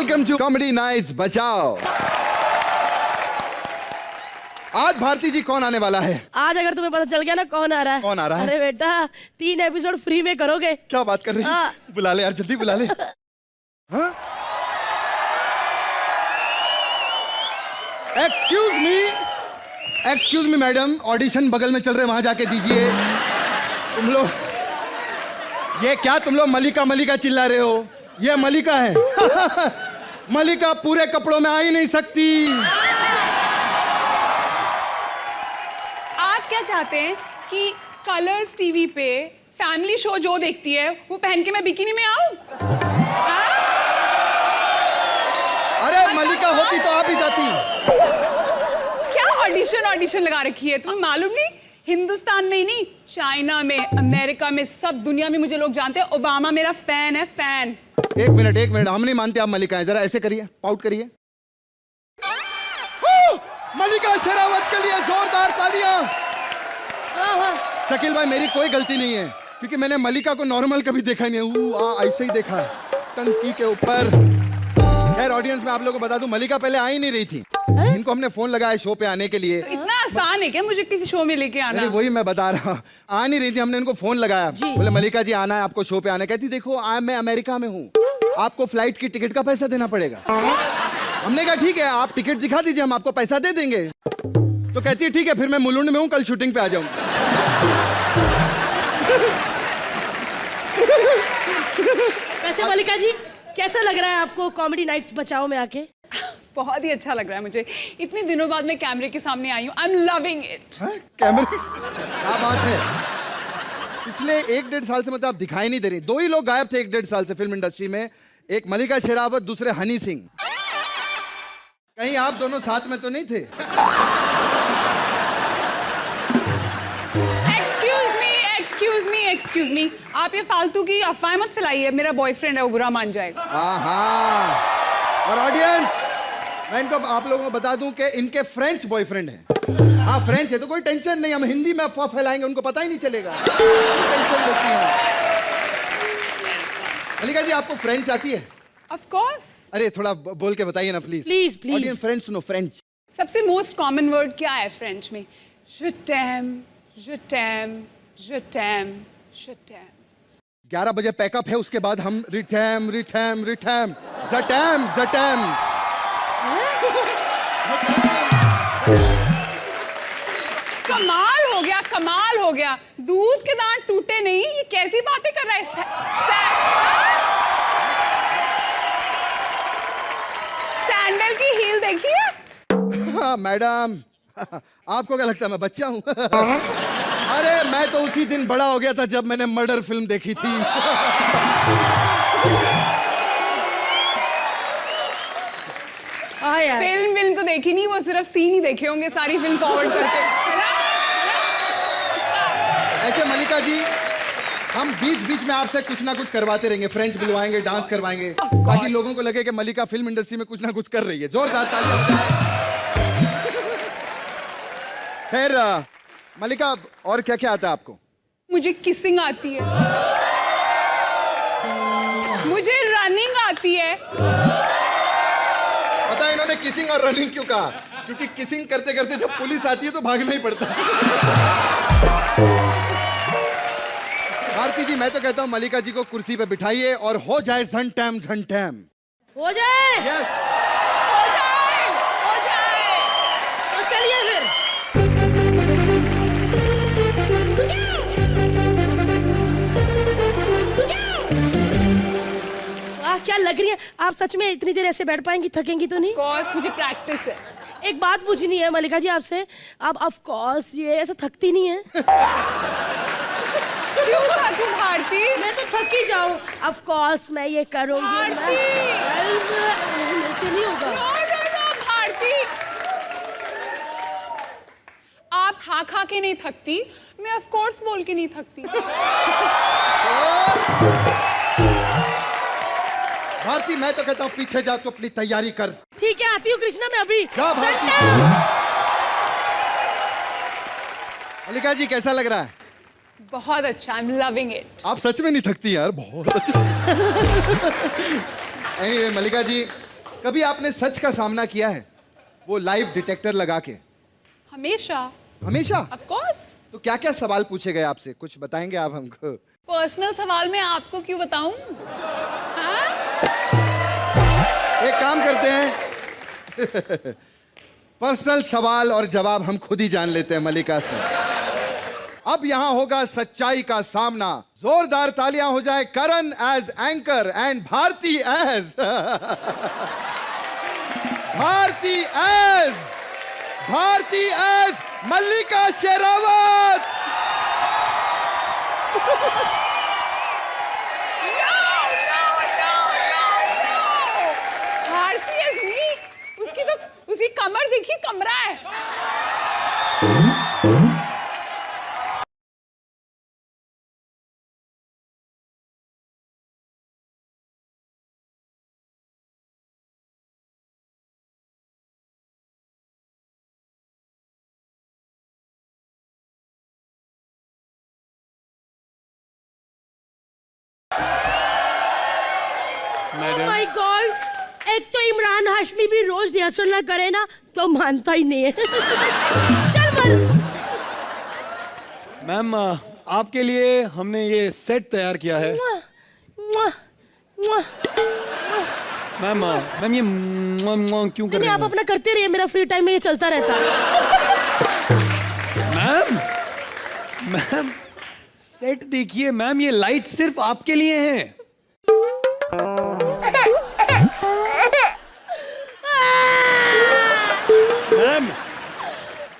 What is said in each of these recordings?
Welcome to comedy nights बचाओ। आज भारती जी कौन आने वाला है? आज अगर तुम्हें पता चल गया ना कौन आ रहा है। कौन आ रहा है? अरे बेटा 3 एपिसोड फ्री में करोगे। क्या बात कर रही है? हाँ। बुला ले यार, जल्दी बुला ले। हाँ? एक्सक्यूज मी मैडम, ऑडिशन बगल में चल रहे, वहां जाके दीजिए। तुम लोग ये क्या, तुम लोग मलिका चिल्ला रहे हो? ये मलिका है। मलिका पूरे कपड़ों में आ ही नहीं सकती। आप क्या चाहते हैं कि कलर्स टीवी पे फैमिली शो जो देखती है वो पहन के मैं बिकिनी में आऊं? अरे मलिका होती तो आप ही जाती। क्या ऑडिशन लगा रखी है, तुम्हें मालूम नहीं? हिंदुस्तान में ही नहीं, चाइना में, अमेरिका में, सब दुनिया में मुझे लोग जानते हैं। ओबामा मेरा फैन है, फैन। एक मिनट, हम नहीं मानते आप मलिका हैं। जरा ऐसे करिए, पाउट करिए। मलिका शेरावत के लिए जोरदार तालियां। शकील भाई, मेरी कोई गलती नहीं है क्योंकि मैंने मलिका को नॉर्मल कभी देखा नहीं है, ऐसे ही देखा है टंकी के ऊपर। खैर ऑडियंस में आप लोगों को बता दूं, मलिका पहले आ ही नहीं रही थी। इनको हमने फोन लगाया शो पे आने के लिए। तो इतना आसान है क्या मुझे किसी शो में लेके आना? वही मैं बता रहा हूँ, आ नहीं रही थी। हमने इनको फोन लगाया, बोले मलिका जी आना है आपको शो पे आना। कहती देखो मैं अमेरिका में हूँ, आपको फ्लाइट की टिकट का पैसा देना पड़ेगा। हमने कहा ठीक है, आप टिकट दिखा दीजिए, हम आपको पैसा दे देंगे। तो कहती है ठीक है, फिर मैं मुलुंड में हूँ, कल शूटिंग पे आ जाऊंगा। वैसे मलिका जी कैसा लग रहा है आपको कॉमेडी नाइट्स बचाओ में आके? बहुत ही अच्छा लग रहा है मुझे। इतने दिनों बाद मैं कैमरे के सामने आई हूँ। I am loving it. कैमरे क्या बात है। पिछले 1-1.5 साल से मतलब आप दिखाई नहीं दे रही। 2 ही लोग गायब थे 1-1.5 साल से फिल्म इंडस्ट्री में, एक मलिका शेरावत, दूसरे हनी सिंह। कहीं आप दोनों साथ में तो नहीं थे? एक्सक्यूज मी, आप ये फालतू की अफवाहें मत फैलाइए। मेरा बॉयफ्रेंड है, वो बुरा मान जाएगा। और ऑडियंस, मैं इनको आप लोगों को बता दूं कि इनके फ्रेंच बॉयफ्रेंड हैं। हाँ फ्रेंच है तो कोई टेंशन नहीं, हम हिंदी में अफवाह फैलाएंगे, उनको पता ही नहीं चलेगा। टेंशन लेती हैं। मलिका जी आपको फ्रेंच आती है? Of course. अरे थोड़ा बोल के बताइए ना प्लीज। प्लीज ऑडियंस फ्रेंच सुनो, फ्रेंच। सबसे मोस्ट कॉमन वर्ड क्या है फ्रेंच में? je t'aime, je t'aime, je t'aime, je t'aime। 11 बजे पैकअप है, उसके बाद हम रिटैम जटैम। कमाल हो गया। दूध के दांत टूटे नहीं, ये कैसी बातें कर रहा है? सैंडल की हील देखी है? हाँ मैडम, आपको क्या लगता है मैं बच्चा हूँ? अरे मैं तो उसी दिन बड़ा हो गया था जब मैंने मर्डर फिल्म देखी थी। फिल्म तो देखी नहीं, वो सिर्फ सीन ही देखे होंगे, सारी फिल्म फॉरवर्ड करके, है ना? ऐसे मलिका जी हम बीच में आपसे कुछ ना कुछ करवाते रहेंगे, फ्रेंच बुलवाएंगे, डांस करवाएंगे, ताकि लोगों को लगे कि मलिका फिल्म इंडस्ट्री में कुछ ना कुछ कर रही है। जोरदार तालियां। खैर मलिका, और क्या क्या आता है आपको? मुझे किसिंग आती है, मुझे रनिंग आती है। पता है इन्होंने किसिंग और रनिंग क्यों कहा? क्योंकि किसिंग करते करते जब पुलिस आती है तो भागना ही पड़ता है। भारती जी मैं तो कहता हूँ मलिका जी को कुर्सी पे बिठाइए और हो जाए झंटैम। हो जाए। यस हो जाए। तो चलिए फिर। वाह क्या लग रही है आप, सच में इतनी देर ऐसे बैठ पाएंगी? थकेंगी तो नहीं? कोर्स मुझे प्रैक्टिस है। एक बात पूछनी है मलिका जी आपसे, आप ऑफ कोर्स ये ऐसा थकती नहीं है? क्यों थकूं भारती? मैं तो थक ही जाऊं। ऑफ कोर्स मैं ये करूंगी। मेरे से नहीं होगा। नो भारती, आप खा के नहीं थकती, मैं ऑफ कोर्स बोल के नहीं थकती। भारती मैं तो कहता हूँ पीछे जा, तो अपनी तैयारी कर। ठीक है आती हूँ कृष्णा, मैं अभी। जा भारती। मलिका जी कैसा लग रहा है? बहुत अच्छा, आई एम लविंग इट। आप सच में नहीं थकती यार, बहुत अच्छा। Anyway, मलिका जी कभी आपने सच का सामना किया है, वो लाइव डिटेक्टर लगा के? हमेशा। हमेशा? Of course. तो क्या क्या सवाल पूछे गए आपसे, कुछ बताएंगे आप हमको? पर्सनल सवाल मैं आपको क्यों बताऊं? हाँ? एक काम करते हैं पर्सनल सवाल और जवाब हम खुद ही जान लेते हैं मलिका से। अब यहां होगा सच्चाई का सामना। जोरदार तालियां हो जाए Karan as anchor and Bharti as Bharti as Mallika Sherawat. Bharti है नहीं, उसकी कमर देखिए, कमरा है। Oh my God! एक तो इमरान हाशमी भी रोज रिहर्सल ना करे ना तो मानता ही नहीं है। चल मर। मैम आपके लिए हमने ये सेट तैयार किया है। मैम मैम ये क्यों कर नहीं, रही आप हैं? अपना करते रहिए, मेरा फ्री टाइम में ये चलता रहता है। मैम मैम सेट देखिए मैम, ये लाइट सिर्फ आपके लिए हैं। मैम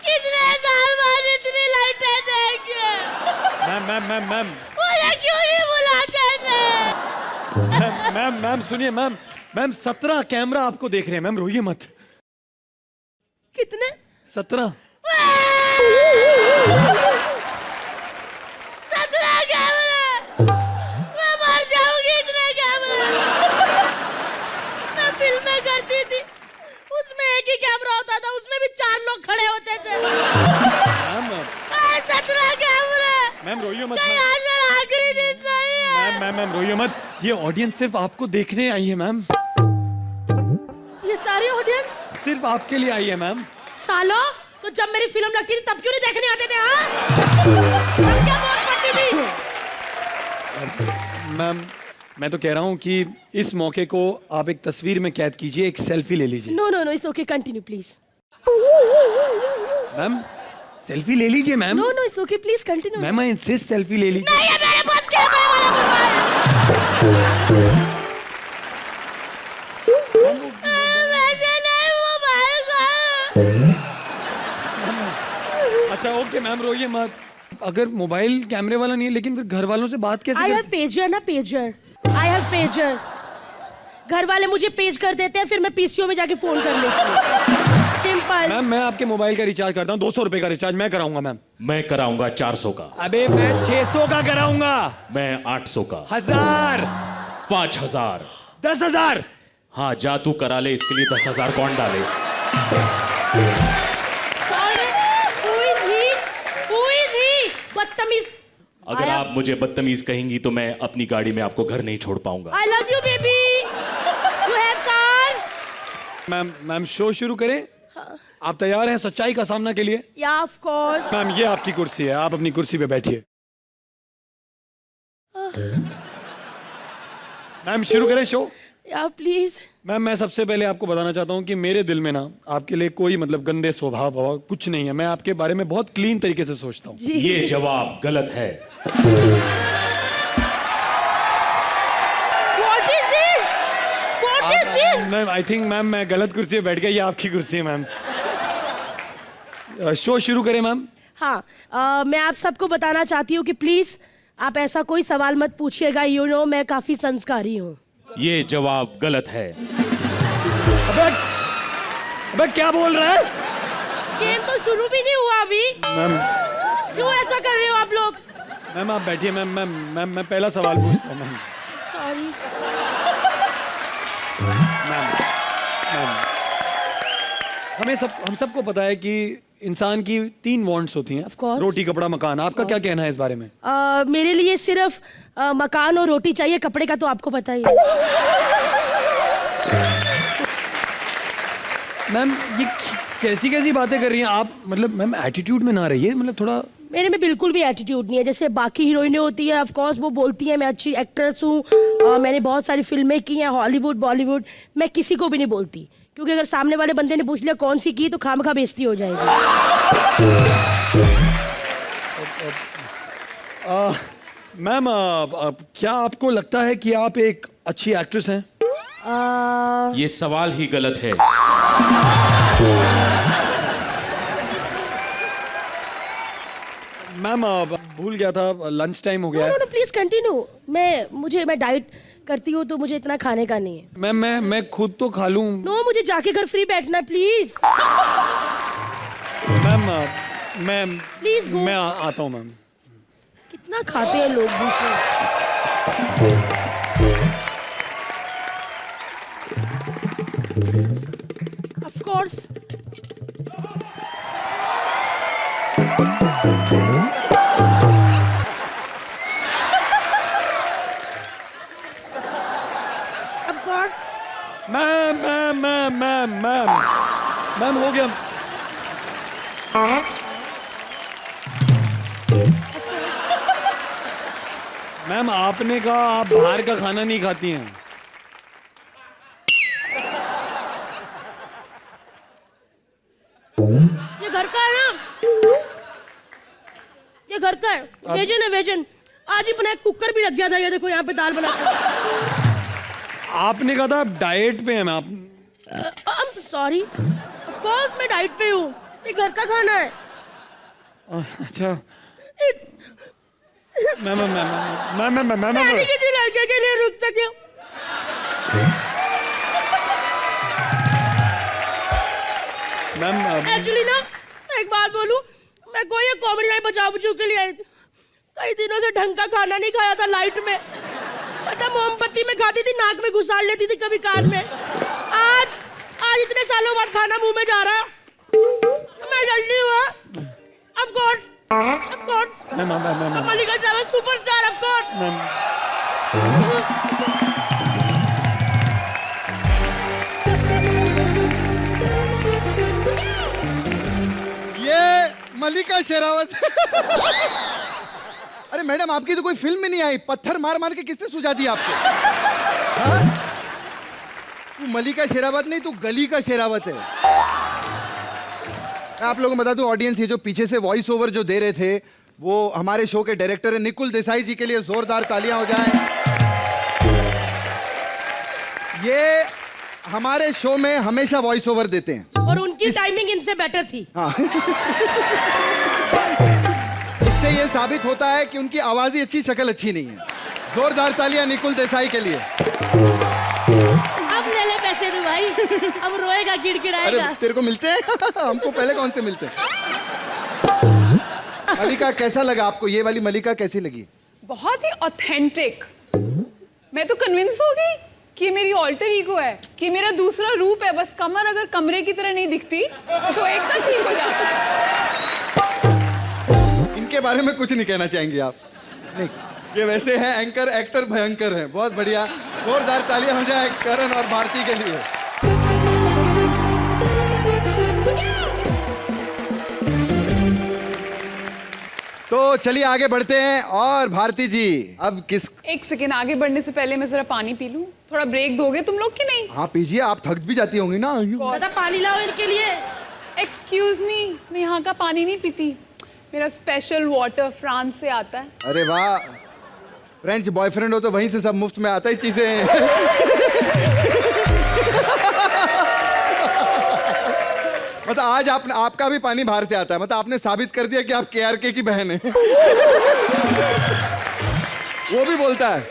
कितने साल बाद इतनी लाइटें देंगे? मैम मुझे क्यों नहीं बुलाते थे? मैम सुनिए मैम 17 कैमरा आपको देख रहे हैं मैम, रोइए मत। कितने? 17। 17 कैमरे! मैं मर जाऊंगी इतने कैमरे। मैं फिल्में करती थी, उसमें एक ही कैमरा होता था, उसमें भी 4 लोग खड़े होते थे। मैम 17 कैमरे! मैम रोइए मत कहीं आज मेरा आखिरी दिन नहीं है। मैम रोइए मत, ये ऑडियंस सिर्फ आपको देखने आई है मैम, ये सारी ऑडियंस सिर्फ आपके लिए आई है मैम। सालो, तो जब मेरी फिल्म लगती थी तब क्यों नहीं देखने आते थे? हाँ, तब क्या मौत पड़ती थी? मैम मैं तो कह रहा हूँ कि इस मौके को आप एक तस्वीर में कैद कीजिए, एक सेल्फी ले लीजिए। No no no, it's okay, continue please. Ma'am selfie ले लीजिए ma'am. No no, it's okay, please continue. Ma'am I insist, selfie ले लीजिए। नहीं, ये मेरे पास कैमरे वाला मोबाइल। वैसे नहीं, मोबाइल का। अच्छा ओके मैम रोइए मत। अगर मोबाइल कैमरे वाला नहीं है, लेकिन फिर घर वालों से बात कैसे आई हैव करते? पेजर ना, पेजर। I have pager. घर वाले मुझे पेज कर देते हैं, फिर मैं पीसीओ में जाके फोन कर लेती हूँ। सिंपल। मैम मैं आपके मोबाइल का रिचार्ज करता हूँ, 200 रुपए का रिचार्ज मैं कराऊंगा मैम। मैं कराऊंगा 400 का। अबे मैं 600 का कराऊंगा। मैं 800 का। 1000 5000। 10,000। हाँ जा तू करा ले, इसके लिए 10,000 कौन डाले? बदतमीज। अगर आप मुझे बदतमीज कहेंगी तो मैं अपनी गाड़ी में आपको घर नहीं छोड़ पाऊंगा। I love you baby. You have car? Ma'am show शुरू करें? आप तैयार हैं सच्चाई का सामना के लिए? Yeah, of course. मैम ये आपकी कुर्सी है, आप अपनी कुर्सी पे बैठिए। मैम शुरू करें शो? Yeah, please. मैम मैं सबसे पहले आपको बताना चाहता हूँ कि मेरे दिल में ना आपके लिए कोई मतलब गंदे स्वभाव वभाव कुछ नहीं है। मैं आपके बारे में बहुत क्लीन तरीके से सोचता हूँ। ये जवाब गलत है। What is this? What is this? Ma'am I think ma'am मैं गलत कुर्सी पे बैठ गया, ये आपकी कुर्सी है मैम। शो शुरू करें मैम? हाँ, मैं आप सबको बताना चाहती हूँ कि प्लीज आप ऐसा कोई सवाल मत पूछिएगा। यू नो मैं काफी संस्कारी हूँ। ये जवाब गलत है। अबे क्या बोल रहा है? गेम तो शुरू भी नहीं हुआ अभी। मैम क्यों ऐसा कर रहे हो आप लोग? मैम आप बैठिए। मैम मैं पहला सवाल पूछता हूँ मैम। सॉरी। मैम हम सबको पता है कि इंसान की 3 वांट्स होती हैं, course. रोटी कपड़ा मकान। आपका क्या कहना है इस बारे में? मेरे लिए सिर्फ मकान और रोटी चाहिए, कपड़े का तो आपको पता ही है। मैम ये कैसी कैसी बातें कर रही हैं आप? मतलब मैम एटीट्यूड में ना रहिए, मतलब थोड़ा। मेरे में बिल्कुल भी एटीट्यूड नहीं है। जैसे बाकी हीरोइनें होती है, ऑफ कोर्स वो बोलती हैं मैं अच्छी एक्ट्रेस हूँ, मैंने बहुत सारी फिल्में की हैं, हॉलीवुड बॉलीवुड। मैं किसी को भी नहीं बोलती, क्योंकि अगर सामने वाले बंदे ने पूछ लिया कौन सी की तो खामखा बेइज्जती हो जाएगी। मैम क्या आपको लगता है कि आप एक अच्छी एक्ट्रेस हैं? ये सवाल ही गलत है। मैम भूल गया था, लंच टाइम हो गया है। No please continue. मैं डाइट करती हूँ तो मुझे इतना खाने का नहीं है। मैम मैं खुद तो खा लूं। नो मुझे जाके घर फ्री बैठना प्लीज। Ma'am Please go. मैं आता हूँ मैम। कितना खाते हैं लोग दूसरे। Of course. Of course. Ma'am हो गया। मैम आपने कहा आप बाहर का खाना नहीं खाती हैं। ये घर का है ना, ये घर का है। वेजन है वेजन। आज ही बनाया, कुकर भी लग गया था। ये देखो यहाँ पे दाल बना के। आपने कहा था आप डाइट पे हैं। मैं सॉरी, ऑफ कोर्स मैं डाइट पे हूँ। ये घर का खाना है। अच्छा मैम मैं किसी लड़के के लिए रुक सके। मैम एक्चुअली ना मैं एक बात बोलूं, मैं कोई कॉमेडी लाइन बचाव बुझू के लिए आई थी। कई दिनों से ढंग का खाना नहीं खाया था लाइट में। पता मोमबत्ती में खाती थी, नाक में घुसाड़ लेती थी, कभी कान में। आज इतने सालों बाद खाना मुंह में जा रहा। मैं जल्दी हुआ। Of course Mallika travel superstar of course. ये मल्लिका शेरावत। अरे मैडम आपकी तो कोई फिल्म में नहीं आई। पत्थर मार मार के किसने सुझा दी आपको? हाँ? तू मल्लिका शेरावत नहीं, तू गली का शेरावत है। मैं आप लोगों को बता दूं, ऑडियंस ये जो पीछे से वॉइस ओवर जो दे रहे थे वो हमारे शो के डायरेक्टर है निकुल देसाई जी के लिए जोरदार तालियां हो जाएं। ये हमारे शो में हमेशा वॉइस ओवर देते हैं और उनकी टाइमिंग इनसे बेटर थी। हाँ। इससे ये साबित होता है कि उनकी आवाज ही अच्छी, शक्ल अच्छी नहीं है। जोरदार तालियां निकुल देसाई के लिए। अब ले ले पैसे तू भाई, अब रोएगा अरे गिड़गिड़ाएगा। तेरे को मिलते हैं? हमको पहले कौन से मिलते हैं? मल्लिका कैसा लगा आपको? ये वाली मल्लिका कैसी लगी? बहुत ही ऑथेंटिक। मैं तो कन्विंस हो गई कि मेरी ऑल्टर ईगो है, कि मेरा दूसरा रूप है। बस कमर अगर कमरे की तरह नहीं दिखती तो एकदम ठीक हो जाता। इनके बारे में कुछ नहीं कहना चाहेंगे आप? नहीं, ये वैसे हैं एंकर, एक्टर भयंकर हैं। बहुत बढ़िया, जोरदार तालियां हो जाए करण और भारती के लिए। तो चलिए आगे बढ़ते हैं। और भारती जी अब किस? एक सेकेंड, आगे बढ़ने से पहले मैं जरा पानी पी लूं। थोड़ा ब्रेक दोगे तुम लोग कि नहीं? हाँ पीजिए, आप थक भी जाती होंगी ना। दादा पानी लाओ इनके लिए। एक्सक्यूज मी, मैं यहाँ का पानी नहीं पीती। मेरा स्पेशल वाटर फ्रांस से आता है। अरे वाह, फ्रेंच बॉयफ्रेंड हो तो वहीं से सब मुफ्त में आता ही चीजें। मतलब आज आपका भी पानी बाहर से आता है। मतलब आपने साबित कर दिया कि आप केआरके की बहन है। वो भी बोलता है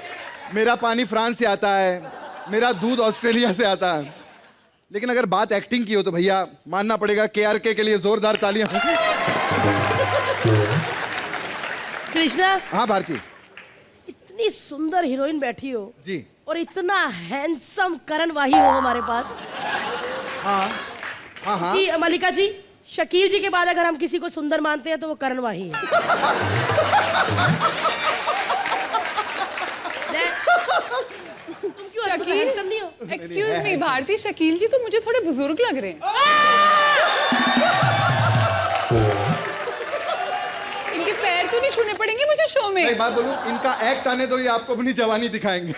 मेरा पानी फ्रांस से आता है, मेरा दूध ऑस्ट्रेलिया से आता है। लेकिन अगर बात एक्टिंग की हो तो भैया मानना पड़ेगा, केआरके के लिए जोरदार तालियां। कृष्णा। हाँ भारती। इतनी सुंदर हीरोइन बैठी हो जी, और इतना हैंडसम करण वाही हो हमारे पास। हाँ हाँ हाँ। कि मल्लिका जी, शकील जी के बाद अगर हम किसी को सुंदर मानते हैं तो वो करण वाही है। तुम क्यों शकील, हैंडसम नहीं हो? एक्सक्यूज मी भारती, शकील जी तो मुझे थोड़े बुजुर्ग लग रहे हैं। इनके पैर तो नहीं छूने पड़ेंगे मुझे शो में? एक बात बोलूं, इनका एक्ट आने दो, ये आपको अपनी जवानी दिखाएंगे।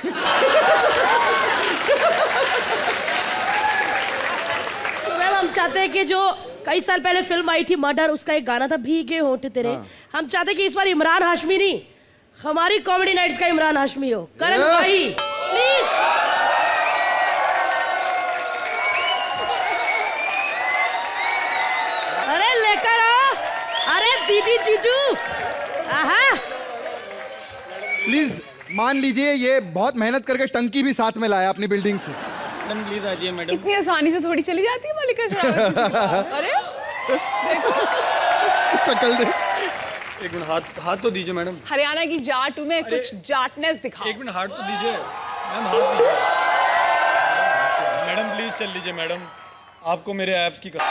तो मैम हम चाहते हैं कि जो कई साल पहले फिल्म आई थी मर्डर, उसका एक गाना था भीगे होंठ तेरे, हम चाहते हैं कि इस बार इमरान हाशमी नहीं, हमारी कॉमेडी नाइट्स का इमरान हाशमी हो, करण भाई प्लीज। अरे लेकर आओ, अरे दीदी जीजू, आहा। प्लीज मान लीजिए, ये बहुत मेहनत करके टंकी भी साथ में लाया अपनी बिल्डिंग से। मैडम प्लीज आइए मैडम। इतनी आसानी से थोड़ी चली जाती है मलिका शेरावत। अरे देखो, शकल दे। एक मिनट, हाथ तो दीजिए मैडम। हरियाणा की जाट हूँ मैं, कुछ जाटनेस दिखाओ। एक मिनट, हाथ तो दीजिए मैम, हाथ दीजिए। मैडम प्लीज चल लीजिए मैडम, आपको मेरे एप्स की कृष्णा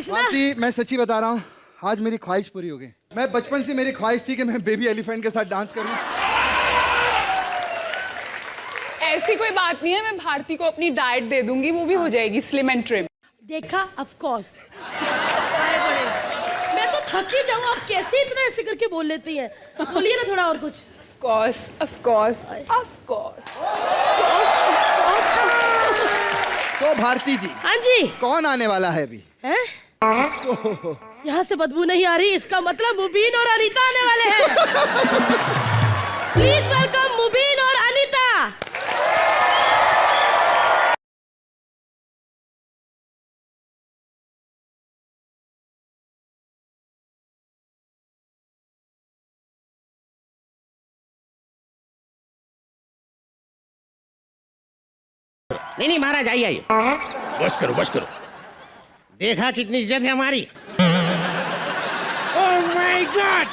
भारती, मैं सच्ची बता रहा हूँ, आज मेरी ख्वाहिश पूरी हो गई। मैं बचपन से मेरी ख्वाहिश थी कि मैं बेबी एलिफेंट के साथ डांस करूं। ऐसी कोई बात नहीं है, मैं भारती को अपनी डाइट दे दूंगी, वो भी हो जाएगी स्लिम एंड ट्रिम। देखा, ऑफ कोर्स मैं तो थक ही जाऊँ, आप कैसे इतना ऐसे करके बोल लेती हैं? बोलिए ना थोड़ा और कुछ। Of course, of course, of course. तो भारती जी, हाँ जी। कौन आने वाला है अभी? हैं? यहाँ से बदबू नहीं आ रही, इसका मतलब मुबीन और अनीता आने वाले हैं। प्लीज वेलकम मुबीन और अनीता। नहीं महाराज, आइए आइए, बस करो बस करो। देखा कितनी इज्जत है हमारी। Oh my God,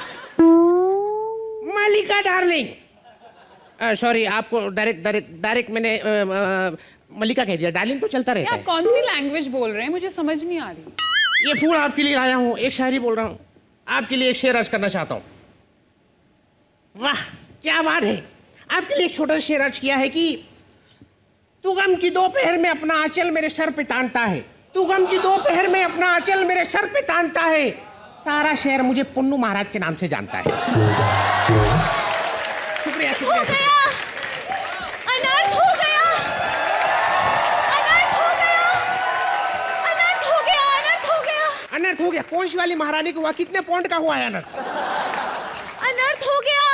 Malika darling, sorry आपको डायरेक्ट मैंने मलिका कह दिया, डार्लिंग तो चलता रहता आप है। कौन सी लैंग्वेज बोल रहे हैं, मुझे समझ नहीं आ रही। ये फूल आपके लिए लाया हूँ, एक शायरी बोल रहा हूँ, आपके लिए एक शेर अर्ज करना चाहता हूँ। वाह क्या बात है, आपके लिए एक छोटा सा शेर अर्ज किया है कि तू गम की दोपहर में अपना आंचल मेरे सर पे तानता है, तू गम की दोपहर में अपना आंचल मेरे सर पे तानता है, सारा शहर मुझे पुन्नू महाराज के नाम से जानता है। शुक्रिया शुक्रिया। अनर्थ हो गया, अनर्थ हो गया, अनर्थ हो गया, अनर्थ हो गया, अनर्थ हो गया? कौन सी वाली महारानी को हुआ? कितने पौंड का हुआ है अनर्थ? अनर्थ हो गया।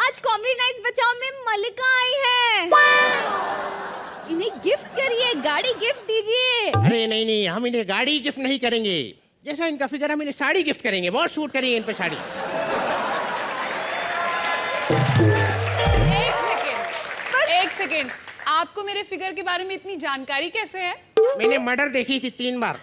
आज कॉमेडी नाइट्स बचाओ में मलिका आई है, इन्हें गिफ्ट करिए, गाड़ी गिफ्ट दीजिए। अरे नहीं नहीं, हम इन्हें गाड़ी गिफ्ट नहीं करेंगे, जैसा इनका फिगर हम इन्हें साड़ी गिफ्ट करेंगे, बहुत शूट करेंगे इन पे साड़ी। एक सेकेंड, आपको मेरे फिगर के बारे में इतनी जानकारी कैसे है? मैंने मर्डर देखी थी 3 बार।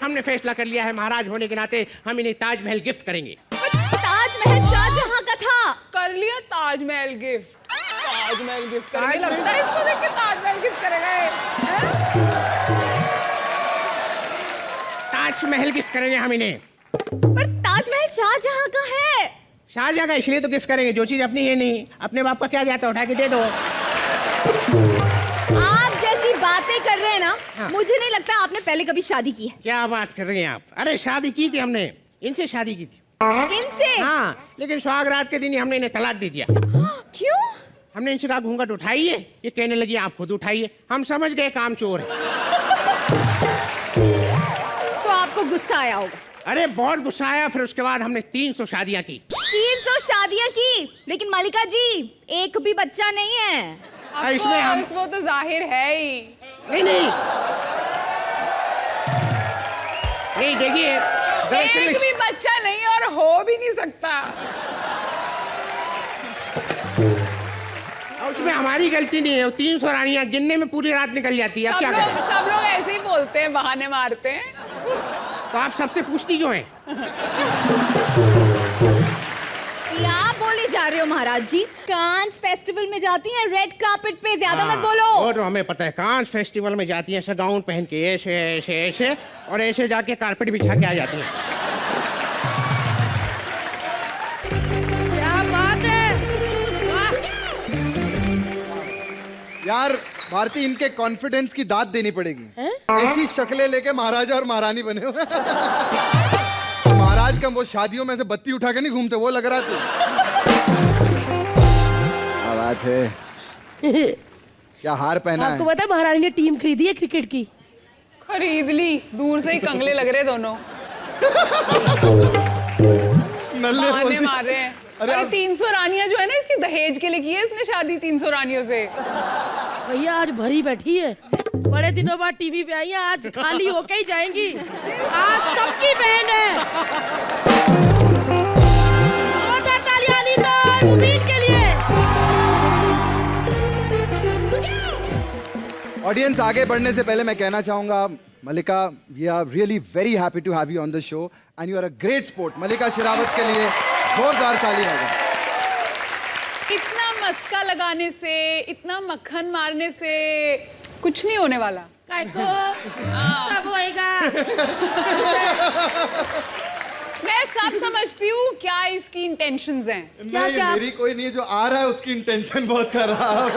हमने फैसला कर लिया है, महाराज होने के नाते हम इन्हें ताजमहल गिफ्ट करेंगे। ताजमहल शाहजहां का था। कर लिया ताजमहल गिफ्ट, ताजमहल गिफ्ट करेंगे। लगता है इसको देख के ताजमहल गिफ्ट करेगा ये। ताजमहल गिफ्ट करेंगे हम इन्हें। पर ताजमहल शाहजहां का है। शाहजहां का इसलिए तो गिफ्ट करेंगे, जो चीज अपनी है नहीं, अपने बाप का क्या जाता है, उठा के दे दो। आप जैसी बातें कर रहे हैं ना, हाँ। मुझे नहीं लगता आपने पहले कभी शादी की है। क्या बात कर रही हैं आप? अरे शादी की थी हमने, इनसे शादी की थी। इनसे? हाँ, लेकिन सुहागरात के दिन ही हमने इन्हें तलाक दे दिया। क्यों? हमने इनसे कहा घूंघट उठाइए, ये कहने लगी आप खुद उठाइए। हम समझ गए काम चोर है। तो आपको गुस्सा आया होगा। अरे बहुत गुस्सा आया, फिर उसके बाद हमने 300 शादियां की। 300 शादियां की, लेकिन मलिका जी एक भी बच्चा नहीं है। इसमें हम वो तो जाहिर है ही। नहीं नहीं नहीं, देखिए एक भी बच्चा नहीं और हो भी नहीं सकता। और उसमें हमारी गलती नहीं है, 300 रानियां गिनने में पूरी रात निकल जाती है। अब क्या करें? सब लोग ऐसे ही बोलते हैं, बहाने मारते हैं। तो आप सबसे पूछती क्यों हैं? क्या बोल बोले जा रहे हो महाराज जी? कांस फेस्टिवल में जाती हैं रेड कार्पेट पे, ज्यादा मत बोलो। वो तो हमें पता है, कांस फेस्टिवल में जाती है ऐसा गाउन पहन के ऐसे ऐसे ऐसे, और ऐसे जाके कारपेट बिछा के आ जाती है। क्या बात है, वाह। यार भारती, इनके कॉन्फिडेंस की दाद देनी पड़ेगी। ऐसी शक्लें लेके महाराजा और महारानी बने हुए। महाराज का वो शादियों में से बत्ती उठा के नहीं घूमते, वो लग रहा तू। क्या बात है, क्या हार पहना आपको है। पता है महारानी ने टीम खरीदी है क्रिकेट की। खरीद ली, दूर से ही कंगले लग रहे दोनों, नल्ले बहाने बोलती- मार रहे हैं। अरे अरे आप- 300 रानियां जो है ना, इसकी दहेज के लिए की है इसने शादी 300 रानियों से। भैया आज भरी बैठी है, बड़े दिनों बाद टीवी पे आई है, आज खाली होके ही जाएंगी। आज सबकी बैंड है। जोरदार तालियां अनीता और मुबीन के लिए। ऑडियंस, आगे बढ़ने से पहले मैं कहना चाहूंगा, Mallika, we are really very happy to have you on the show and you are a great sport. Mallika Sherawat के लिए जोरदार ताली बजाएं। इतना मस्का लगाने से, इतना मक्खन मारने से कुछ नहीं होने वाला। काय को सब होएगा। मैं सब समझती हूँ क्या इसकी इंटेंशंस हैं। नहीं, मेरी कोई नहीं है, जो आ रहा है उसकी इंटेंशन बहुत खराब।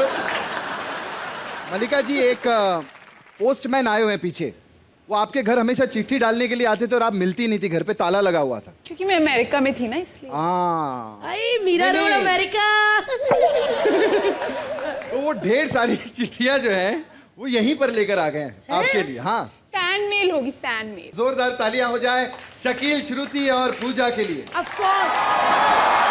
मलिका जी, एक पोस्टमैन आए हुए हैं पीछे, वो आपके घर हमेशा चिट्ठी डालने के लिए आते थे और आप मिलती नहीं थी, घर पे ताला लगा हुआ था। क्योंकि मैं अमेरिका में थी ना, इसलिए। हाँ, आई मीरा नहीं, रोड नहीं। अमेरिका। तो वो ढेर सारी चिट्ठियां जो हैं वो यहीं पर लेकर आ गए हैं आपके लिए। हाँ, फैन मेल होगी, फैन मेल। जोरदार तालियां हो जाए शकील, श्रुति और पूजा के लिए। Of course.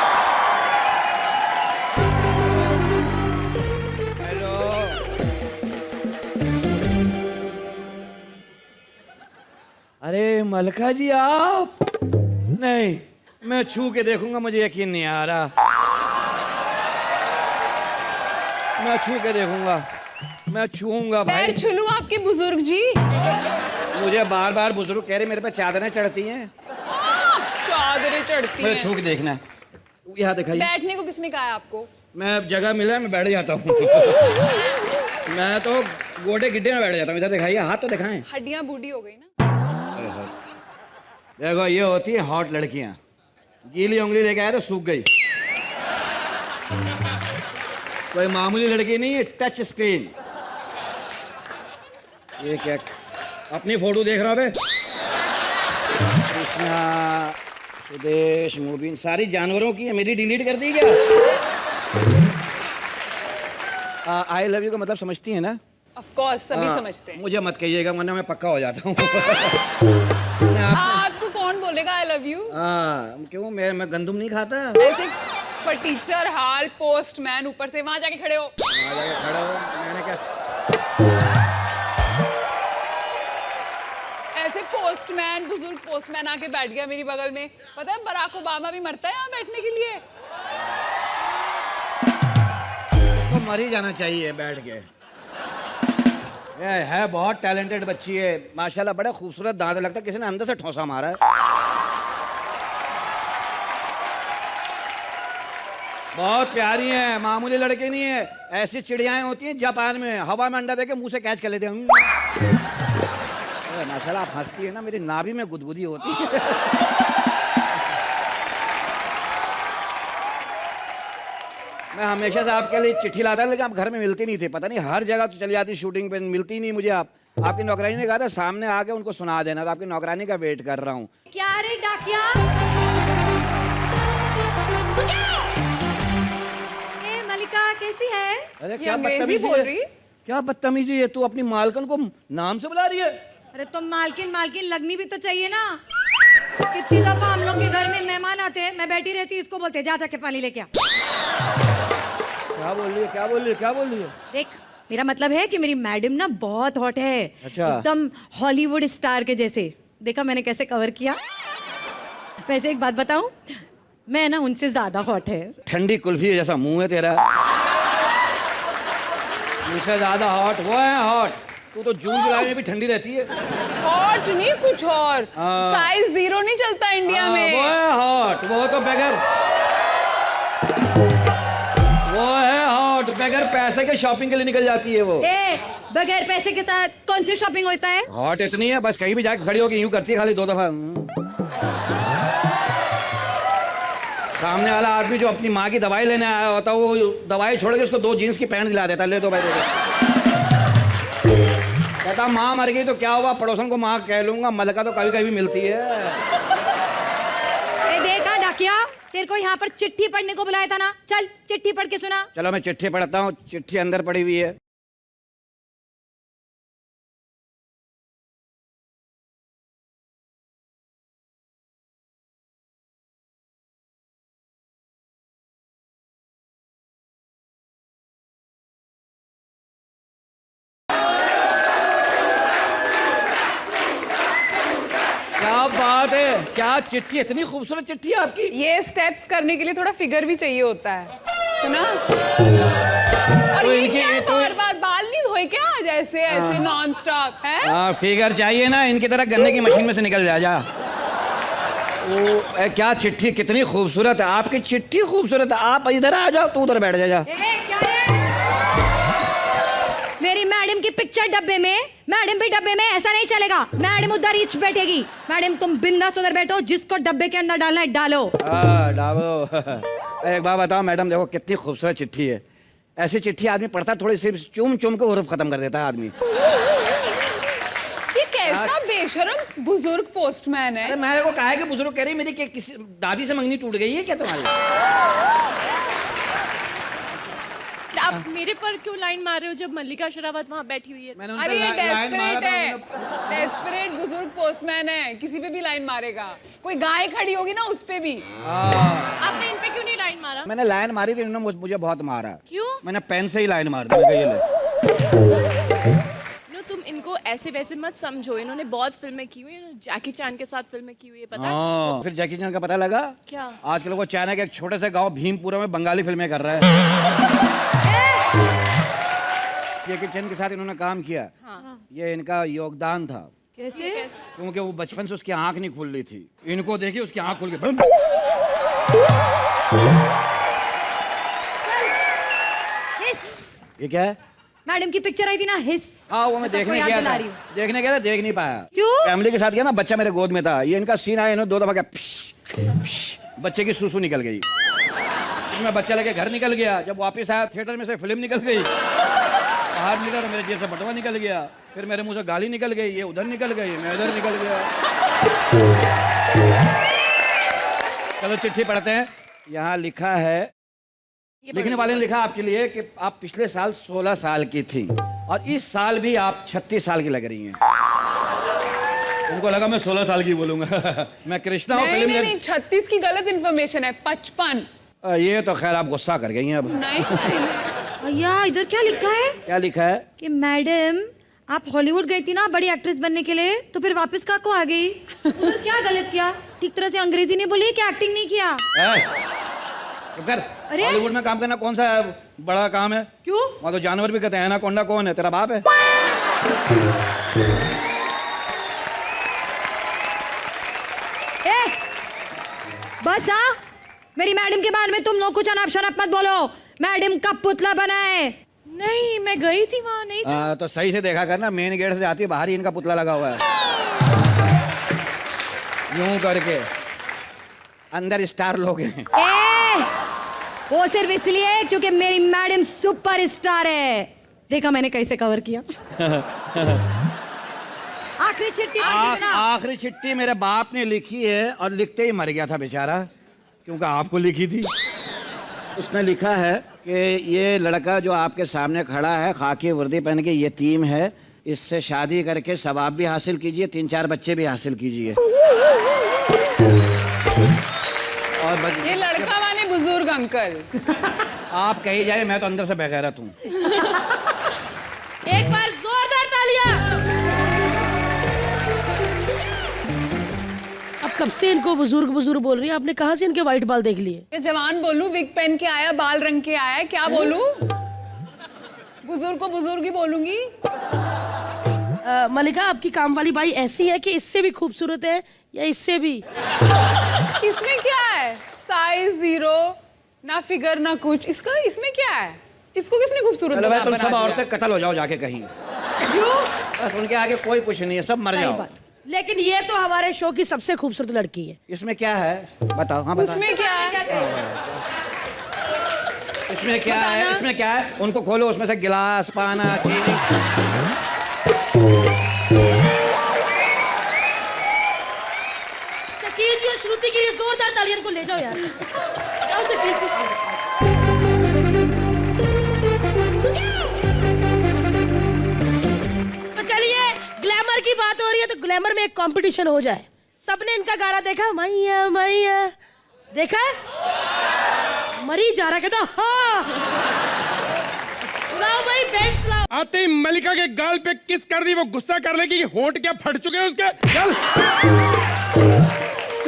अरे मलका जी, आप? नहीं, मैं छू के देखूंगा, मुझे यकीन नहीं आ रहा। मैं छू के देखूंगा, मैं छूऊंगा भाई। पैर छुलूं आपके बुजुर्ग जी? मुझे बार बार बुजुर्ग कह रहे, मेरे पे चादरें चढ़ती हैं। चादरें चढ़ती मुझे हैं। छू के देखना है। यहाँ दिखाइए। बैठने को किसने कहा है आपको? मैं जगह मिला मैं बैठ जाता हूँ। मैं तो गोडे गिड्डे में बैठ जाता हूँ। इधर दिखाइए, हाथ तो दिखाएं। हड्डियां बूढ़ी हो गई ना। देखो, ये होती है हॉट लड़कियां। गीली उंगली लेके आया तो सूख गई। कोई मामूली लड़की नहीं है, टच स्क्रीन। ये क्या, अपनी फोटो देख रहा हूं बे? कृष्णा, सुदेश, मुबीन, सारी जानवरों की है, मेरी डिलीट कर दी क्या? आई लव यू का मतलब समझती है ना? ऑफ कोर्स सभी हाँ, समझते हैं। मुझे मत कहिएगा वरना मैं पक्का हो जाता हूँ। आपको कौन बोलेगा आई लव यू? हाँ, क्यों? मैं गंदुम नहीं खाता। ऐसे फटीचर हाल पोस्टमैन ऊपर से वहां जाके खड़े हो। वहाँ जाके खड़ा हो, मैंने क्या? ऐसे पोस्टमैन, बुजुर्ग पोस्टमैन आके बैठ गया मेरी बगल में। पता है बराक ओबामा भी मरता है यहाँ बैठने के लिए। तो मर ही जाना चाहिए बैठ के। ये है बहुत टैलेंटेड बच्ची है माशाल्लाह, बड़ा खूबसूरत दांत, लगता है किसी ने अंदर से ठोसा मारा है। बहुत प्यारी है, मामूली लड़की नहीं है। ऐसी चिड़ियाएं होती हैं जापान में, हवा में अंडा देके मुंह से कैच कर लेते हैं। माशाल्लाह आप हंसती है ना, मेरी नाभि में गुदगुदी होती है। मैं हमेशा से आपके लिए चिट्ठी लाता, लेकिन आप घर में मिलती नहीं थे। पता नहीं हर जगह तो चली जाती शूटिंग पे, मिलती नहीं मुझे आप। आपकी नौकरानी ने कहा था सामने आके उनको सुना देना, तो आपकी नौकरानी का वेट कर रहा हूँ। क्या रे डाकिया? ए मलिका कैसी है? अरे ये क्या अंग्रेजी बदतमीजी बोल है? रही? क्या बदतमीजी है? तू अपनी मालकन को नाम से बुला रही है? अरे तुम मालकिन मालकिन लगनी भी तो चाहिए ना। कितनी दफा हम लोग के घर में मेहमान आते हैं, मैं बैठी रहती, इसको बोलते जा जाके पानी लेके आ। क्या बोल रही है? क्या बोल रही है? क्या बोल रही है? देख, मेरा मतलब है कि मेरी मैडम ना बहुत हॉट है। अच्छा। एकदम हॉलीवुड स्टार के जैसे। देखा मैंने कैसे कवर किया? वैसे एक बात बताऊं, मैं ना उनसे ज्यादा हॉट है। ठंडी कुल्फी जैसा मुंह है तेरा। मुझसे ज्यादा हॉट वो है हॉट। तू तो जून जुलाई में भी ठंडी रहती है। हॉट नहीं कुछ और, हाँ। साइज 0 नहीं चलता इंडिया हाँ, में। वो है हॉट, वो तो बगैर वो है हॉट, बगैर पैसे के शॉपिंग के लिए निकल जाती है वो। ए, बगैर पैसे के साथ कौन सी शॉपिंग होता है? हॉट इतनी है, बस कहीं भी जाके खड़ी होकर यूं करती है खाली 2 दफा। सामने वाला आदमी जो अपनी माँ की दवाई लेने आया होता है, वो दवाई छोड़ के उसको 2 जीन्स की पैंट दिला देता है, ले दो भाई दे दो। कहता माँ मर गई तो क्या हुआ, पड़ोसन को माँ कह लूंगा, मलका तो कभी कभी मिलती है। ए, देखा डाकिया, तेरे को यहाँ पर चिट्ठी पढ़ने को बुलाया था ना, चल चिट्ठी पढ़ के सुना। चलो मैं चिट्ठी पढ़ता हूँ, चिट्ठी अंदर पड़ी हुई है। क्या बात है, क्या चिट्ठी, इतनी खूबसूरत चिट्ठी है आपकी। ये स्टेप्स करने के लिए थोड़ा फिगर भी चाहिए होता है, सुना? और ये इनकी- क्या तो- बार-बार बाल नहीं धोए क्या आज ऐसे नॉन स्टॉप है? हाँ, फिगर चाहिए ना, इनकी तरह गन्ने की मशीन में से निकल जा। क्या चिट्ठी, कितनी खूबसूरत है आपकी चिट्ठी, खूबसूरत है। आप इधर आ जाओ, तू उधर बैठ जा। ए, क्या रे? मेरी मैडम की पिक्चर डब्बे में, मैडम भी डब्बे में, ऐसा नहीं चलेगा। मैडम उधर ही बैठेगी। मैडम तुम बिंदास उधर बैठो, जिसको डब्बे के अंदर डालना है डालो। डालो। एक बात बताओ मैडम, देखो कितनी खूबसूरत चिट्ठी है। ऐसी चिट्ठी आदमी पढ़ता, थोड़ी सी चूम चूम के हुर्फ खत्म कर देता है आदमी। ये कैसा बेशरम बुजुर्ग पोस्टमैन है? अरे मेरे को कहा है कि बुजुर्ग कह रही मेरी किसी दादी से मंगनी टूट गई है क्या तुम्हारी? आप मेरे पर क्यों लाइन मार रहे हो जब मल्लिका शेरावत वहाँ बैठी हुई है? मैंने उन अरे पे ये लाइन मारा डेस्परेट था, है, उन्होंने- डेस्परेट बुजुर्ग पोस्टमैन है, किसी पे भी लाइन मारेगा। कोई गाय खड़ी होगी ना, उस पे भी। आपने इन पे क्यों नहीं लाइन मारा? मैंने लाइन मारी थी, इन्होंने मुझे बहुत मारा। क्यों? मैंने पेन से ही लाइन मार दी, मैं कहा, ये ले। नो, तुम इनको ऐसे वैसे मत समझो, इन्होंने बहुत फिल्में की हुई है, जैकी चैन के साथ फिल्में की हुई है, पता है? हाँ, फिर जैकी चैन का पता लगा? क्या? आजकल वो चाइना के एक छोटे से गांव भीमपुरा में बंगाली फिल्में कर रहा है। जैकी चैन के साथ इन्होंने काम किया। हाँ। ये इनका योगदान था, कैसे? क्योंकि वो बचपन से उसकी आंख नहीं खुल रही थी। इनको देखिए, उसकी आंख खुल गई। ये क्या है? मैडम की पिक्चर आई थी ना, हिस। हाँ, वो मैं सबको देखने याद गया दिला था, रही हूँ। देखने गया था, देख नहीं पाया। क्यों? फैमिली के साथ गया ना, बच्चा मेरे गोद में था। ये इनका सीन आया, इन्होंने 2 दफा क्या, बच्चे की सूसू निकल गई। फिर मैं बच्चा लेके घर निकल गया। जब वापस आया, थिएटर में से फिल्म निकल गई। बाहर निकला तो मेरे जेब से बटुआ निकल गया। फिर मेरे मुंह से गाली निकल गई। ये उधर निकल गई, मैं उधर निकल गया। चलो चिट्ठी पढ़ते हैं। यहाँ लिखा है, लिखने वाले ने लिखा आपके लिए कि आप पिछले साल 16 साल की थी और इस साल भी आप 36 साल की लग रही हैं। उनको लगा मैं 16 साल की बोलूंगा। मैं कृष्णा हूँ। नहीं, नहीं, 36 की गलत इन्फॉर्मेशन है, 55। ये तो खैर आप गुस्सा कर गई हैं अब। नहीं, भैया इधर क्या लिखा है? क्या लिखा है? कि मैडम आप हॉलीवुड गई थी ना बड़ी एक्ट्रेस बनने के लिए, तो फिर वापस का को आ गई? उधर क्या गलत किया? ठीक तरह से अंग्रेजी नहीं बोली कि एक्टिंग नहीं किया? चुप कर। अरे! हॉलीवुड में काम करना कौन सा बड़ा काम है? क्यों? वहाँ तो जानवर भी कहते हैं ना। कोंडा कौन है? तेरा बाप है? ए, बस हाँ, मेरी मैडम के बारे में तुम लोग कुछ अनाप शनाप मत बोलो। मैडम का पुतला बना है। नहीं, मैं गई थी वहाँ, नहीं था। तो सही से देखा करना, मेन गेट से आती है, बाहर ही इनका पुतला लगा हुआ है। यूं करके अंदर स्टार लोग हैं। ए, वो सिर्फ इसलिए क्योंकि मेरी मैडम सुपर स्टार है। देखा मैंने कैसे कवर किया। आखिरी चिट्ठी पढ़ के सुना। आखिरी चिट्ठी मेरे बाप ने लिखी है और लिखते ही मर गया था बेचारा, क्योंकि आपको लिखी थी। उसने लिखा है कि ये लड़का जो आपके सामने खड़ा है, खाकी वर्दी पहन के यतीम है, इससे शादी करके सवाब भी हासिल कीजिए, 3-4 बच्चे भी हासिल कीजिए। और ये लड़का माने बुजुर्ग अंकल। आप कही जाए, मैं तो अंदर से बेगैरत हूँ। एक बार जोरदार तालियां। अब कब से इनको बुजुर्ग बुजुर्ग बोल रही है? आपने कहाँ से इनके व्हाइट बाल देख लिए? ये जवान बोलूं, विग पहन के आया, बाल रंग के आया, क्या बोलूं? बुजुर्ग को बुजुर्ग ही बोलूंगी। मलिका, आपकी काम वाली बाई ऐसी है कि इससे भी खूबसूरत है या इससे भी? इसमें क्या है? साइज 0, ना फिगर ना कुछ, इसका इसमें क्या है? इसको किसने खूबसूरत चलो भाई तुम बना सब दिया? औरतें कत्ल हो जाओ जाके कहीं। बस उनके आगे कोई कुछ नहीं है, सब मर सही जाओ। बात। लेकिन ये तो हमारे शो की सबसे खूबसूरत लड़की है। इसमें क्या है बताओ? हाँ बताओ। उसमें क्या है? इसमें क्या है? बताना। इसमें क्या है? उनको खोलो, उसमें से गिलास पाना चीनी। शकील जी और श्रुति की ये जोरदार तालियां को ले जाओ यार। जाओ शकील जी। तो चलिए, ग्लैमर की बात हो रही है तो ग्लैमर में एक कंपटीशन हो जाए। सबने इनका गाना देखा? मैया मैया देखा है? मरी जा रहा कहता हाँ। लाओ भाई बेल्ट लाओ। आते ही मलिका के गाल पे किस कर दी, वो गुस्सा कर लेगी कि होंठ क्या फट चुके हैं उसके। चल।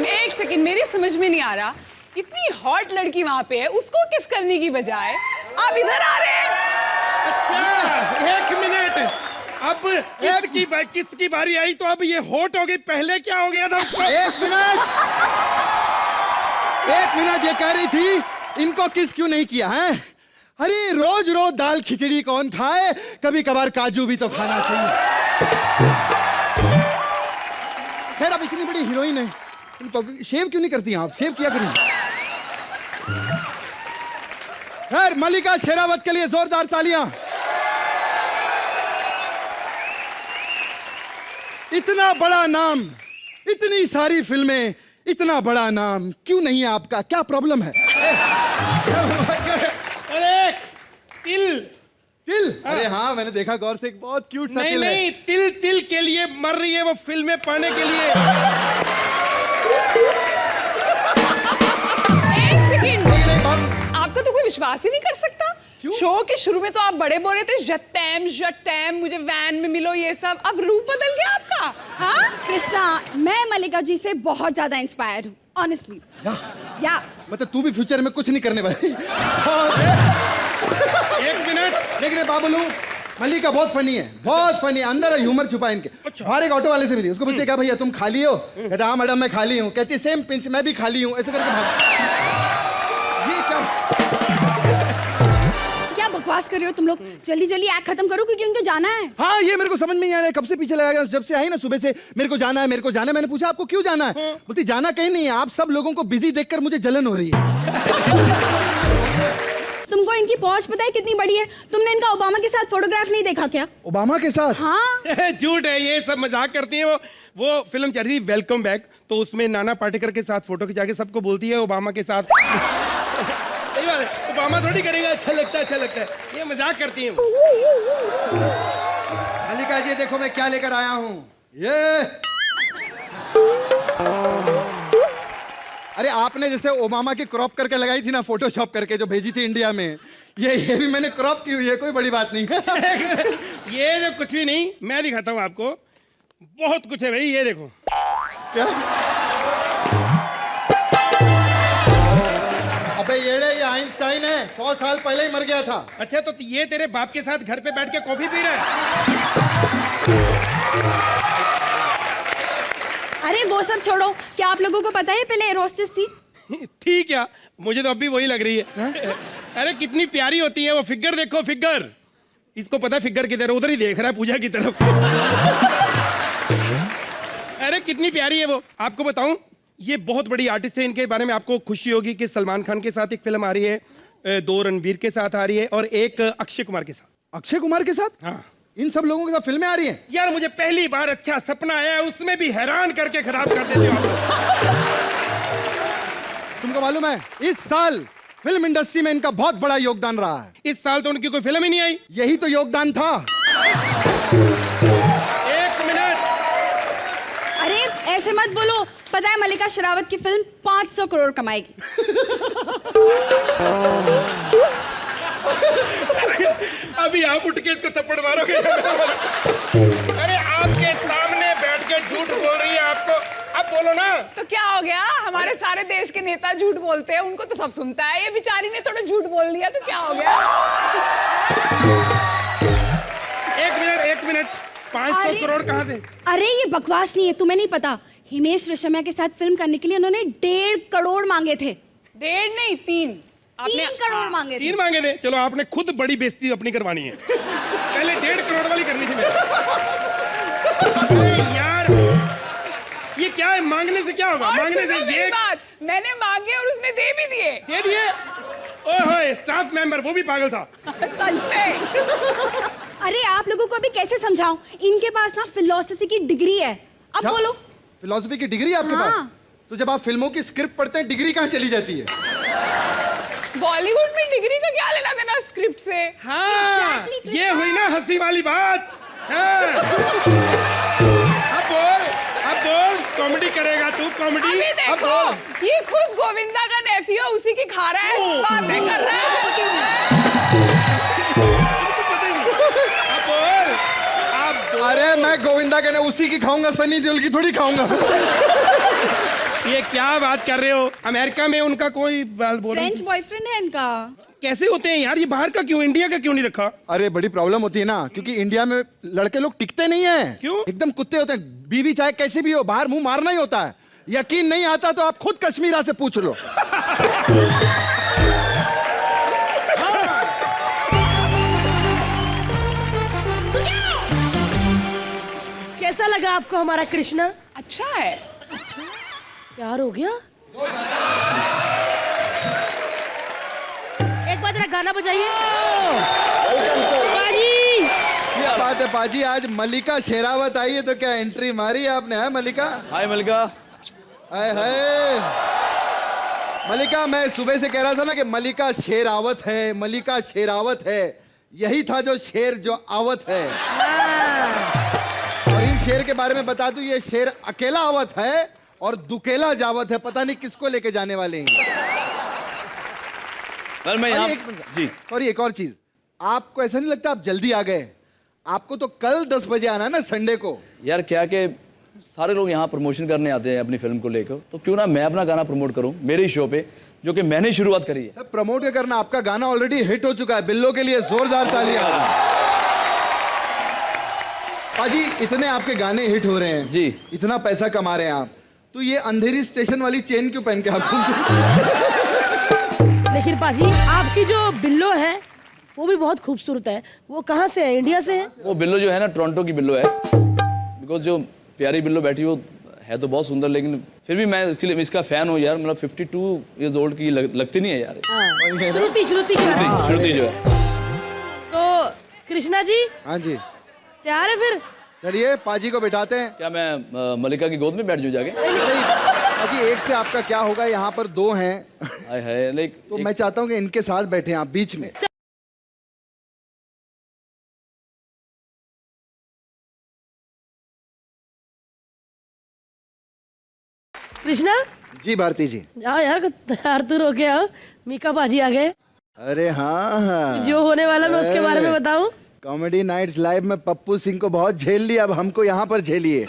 एक सेकंड, मेरी समझ में नहीं आ रहा, इतनी हॉट लड़की वहां पे है, उसको किस करने की बजाय आप इधर आ रहे हैं। अच्छा, एक मिनट। अब किसकी बारी आई तो अब ये होट हो गई, पहले क्या हो गया था उसको? एक मिनट, ये कह रही थी इनको किस क्यों नहीं किया है? अरे रोज रोज दाल खिचड़ी कौन खाए, कभी कभार काजू भी तो खाना चाहिए। खैर अब इतनी बड़ी हीरोइन है, इनको शेव क्यों नहीं करती आप? शेव किया करिए। खैर मलिका शेरावत के लिए जोरदार तालियां। इतना बड़ा नाम, इतनी सारी फिल्में, इतना बड़ा नाम क्यों नहीं है आपका? क्या प्रॉब्लम है? अरे तिल। तिल? अरे हाँ मैंने देखा गौर से, एक बहुत क्यूट सा नहीं तिल है। नहीं, तिल के लिए मर रही है वो, फिल्में पाने के लिए। एक सेकंड, नहीं, बाप। आपका तो कोई विश्वास ही नहीं कर सकता। शो के शुरू में तो आप बड़े बोल रहे थे जटैम मुझे वैन में मिलो ये सब, अब रूप बदल गया आपका। हाँ कृष्णा, मैं मलिका जी से बहुत ज्यादा इंस्पायर्ड हूँ, ऑनेस्टली। या मतलब तू भी फ्यूचर में कुछ नहीं करने वाली? एक मिनट। देख रहे बाबुलू, मलिका बहुत फनी है, बहुत फनी है, अंदर ह्यूमर छुपा है इनके। बाहर एक ऑटो वाले से मिली, उसको पूछते क्या भैया तुम खाली हो? कहता हाँ मैडम मैं खाली हूँ। कहती सेम पिंच मैं भी खाली हूँ, ऐसे करके भाग। ये क्या बकवास कर रहे हो तुम लोग? जल्दी जल्दी एक्ट खत्म करो क्योंकि उनको जाना है। हाँ ये मेरे को समझ में नहीं आ रहा है, कब से पीछे लगा गया, जब से आई ना सुबह से मेरे को जाना है, मेरे को जाना है। मैंने पूछा आपको क्यों जाना है? बोलती जाना कहीं नहीं है, आप सब लोगों को बिजी देखकर मुझे जलन हो रही है। तुमको इनकी पहुंच पता है कितनी बड़ी है? तुमने इनका ओबामा के साथ फोटोग्राफ नहीं देखा क्या? ओबामा के साथ? हाँ। झूठ है, ये सब मजाक करती है। वो फिल्म चल रही वेलकम बैक, तो उसमें नाना पाटेकर के साथ फोटो खिंचा के सबको बोलती है ओबामा के साथ। सही बात है, ओबामा थोड़ी करेगा अच्छा लगता है, अच्छा लगता है, ये मजाक करती है। मलिका जी देखो मैं क्या लेकर आया हूँ। ये अरे आपने जैसे ओबामा की क्रॉप करके लगाई थी ना, फोटोशॉप करके जो भेजी थी इंडिया में, ये भी मैंने क्रॉप की हुई है, कोई बड़ी बात नहीं है। ये जो कुछ भी नहीं, मैं दिखाता हूँ आपको, बहुत कुछ है भाई, ये देखो। क्या? अबे ये आइंस्टाइन है, 100 साल पहले ही मर गया था। अच्छा तो ये तेरे बाप के साथ घर पे बैठ के कॉफी पी रहा है? अरे वो सब छोड़ो, क्या आप लोगों को पता है पहले एरोस्टिस थी? ठीक है, मुझे तो अब भी वही लग रही है। अरे कितनी प्यारी होती है वो, फिगर देखो फिगर। इसको पता है फिगर किधर, उधर ही देख रहा है पूजा की तरफ। अरे कितनी प्यारी है वो। आपको बताऊं, ये बहुत बड़ी आर्टिस्ट है, इनके बारे में आपको खुशी होगी कि सलमान खान के साथ एक फिल्म आ रही है, 2 रणबीर के साथ आ रही है और एक अक्षय कुमार के साथ। अक्षय कुमार के साथ? हाँ। इन सब लोगों के साथ फिल्में आ रही हैं? यार मुझे पहली बार अच्छा सपना आया, उसमें भी हैरान करके खराब कर देते हो। तुमको मालूम है इस साल फिल्म इंडस्ट्री में इनका बहुत बड़ा योगदान रहा है। इस साल तो उनकी कोई फिल्म ही नहीं आई। यही तो योगदान था। एक मिनट। अरे ऐसे मत बोलो, पता है मलिका शेरावत की फिल्म 500 करोड़ कमाएगी। अभी आप उठ के इसको थप्पड़ मारोगे। अरे आपके सामने बैठ के झूठ बोल रही है आपको, अब बोलो ना। तो क्या हो गया, हमारे सारे देश के नेता झूठ बोलते हैं, उनको तो सब सुनता है, ये बेचारी ने थोड़ा झूठ बोल लिया तो क्या हो गया? एक मिनट 500 करोड़ कहाँ से? अरे ये बकवास नहीं है, तुम्हें नहीं पता? हिमेश रेशमिया के साथ फिल्म करने के लिए उन्होंने 1.5 करोड़ मांगे थे। 1.5 नहीं 3। आपने 3 करोड़ मांगे थे। 3 मांगे थे, चलो आपने खुद बड़ी बेइज्जती अपनी करवानी है। पहले 1.5 करोड़ वाली करनी थी मेरे। अरे यार ये क्या है, मांगने से क्या होगा? और मांगने सुनो से मेरी ये बात, मैंने मांगे और उसने दे भी दिए। दे दिए। ओए स्टाफ मेंबर वो भी पागल था। सच में। अरे आप लोगों को अभी कैसे समझाऊं, इनके पास ना फिलोसफी की डिग्री है। अब क्या? बोलो। फिलोसफी की डिग्री आपके हाँ। पास? तो जब आप फिल्मों की स्क्रिप्ट पढ़ते हैं डिग्री कहाँ चली जाती है? बॉलीवुड में डिग्री का क्या लेना देना स्क्रिप्ट से? हाँ Exactly, ये हुई ना हंसी वाली बात। हाँ। अब बोल कॉमेडी करेगा तू, कॉमेडी। अभी अब देखो, बोल। ये खुद गोविंदा का नेफ्यू है, उसी की खा रहा है, बातें कर रहा है। अब बोल। अब अरे मैं गोविंदा के ने उसी की खाऊंगा, सनी देओल की थोड़ी खाऊंगा। ये क्या बात कर रहे हो? अमेरिका में उनका कोई बोल फ्रेंच बॉयफ्रेंड है इनका। कैसे होते हैं यार? ये बाहर का क्यों, इंडिया का क्यों नहीं रखा? अरे बड़ी प्रॉब्लम होती है ना, क्योंकि इंडिया में लड़के लोग टिकते नहीं हैं। क्यों? एकदम कुत्ते होते हैं। बीवी चाहे कैसी भी हो, बाहर मुंह मारना ही होता है। यकीन नहीं आता तो आप खुद कश्मीरा से पूछ लो। कैसा लगा आपको हमारा कृष्णा? अच्छा है। प्यार हो गया? एक बार जरा गाना बजाइए। बाजी क्या बात है पाजी, आज मलिका शेरावत आई है तो क्या एंट्री मारी है आपने? है मलिका? हाय मलिका। हाय हाय मलिका, मैं सुबह से कह रहा था ना कि मलिका शेरावत है, मलिका शेरावत है। यही था जो शेर जो आवत है। और इन शेर के बारे में बता दूं, ये शेर अकेला आवत है और दुकेला जावत है। पता नहीं किसको लेके जाने वाले हैं। कल मैं अरे यहाँ जी सॉरी, एक और चीज, आपको ऐसा नहीं लगता आप जल्दी आ गए? आपको तो कल 10 बजे आना है ना, संडे को। यार क्या कि सारे लोग यहाँ प्रमोशन करने आते हैं अपनी फिल्म को लेकर, तो क्यों ना मैं अपना गाना प्रमोट करूँ मेरे ही शो पे, जो कि मैंने शुरुआत करी है। सब प्रमोट क्या करना, आपका गाना ऑलरेडी हिट हो चुका है। बिल्लो के लिए जोरदार तालियां। पाजी इतने आपके गाने हिट हो रहे हैं जी, इतना पैसा कमा रहे हैं आप, तो ये अंधेरी स्टेशन वाली चेन क्यों पहन के आप घूमते? लेकिन पाजी आपकी जो बिल्लो है वो भी बहुत खूबसूरत है। वो कहाँ से है? इंडिया से है? वो बिल्लो जो है ना टोरंटो की बिल्लो है, बिकॉज जो प्यारी बिल्लो बैठी वो है तो बहुत सुंदर, लेकिन फिर भी मैं एक्चुअली इसका फैन हूँ यार। मतलब 52 ईयर्स ओल्ड की लगती नहीं है यार। श्रुति श्रुति की बात है। श्रुति जो है। तो कृष्णा जी हाँ जी, तैयार है फिर? चलिए पाजी को बिठाते हैं। क्या मैं मलिका की गोद में बैठ जाऊँ जाके? नहीं, पाजी एक से आपका क्या होगा, यहाँ पर 2 हैं। हाय हाय, लाइक तो मैं चाहता हूँ कि इनके साथ बैठे आप बीच में। कृष्णा जी भारती जी। जाओ यार, तैयार तो हो के आओ। मीका बाजी आ गए। अरे हाँ हाँ, जो होने वाला मैं उसके बारे में बताऊं। कॉमेडी नाइट्स लाइव में पप्पू सिंह को बहुत झेल लिया, अब हमको यहाँ पर झेलिए।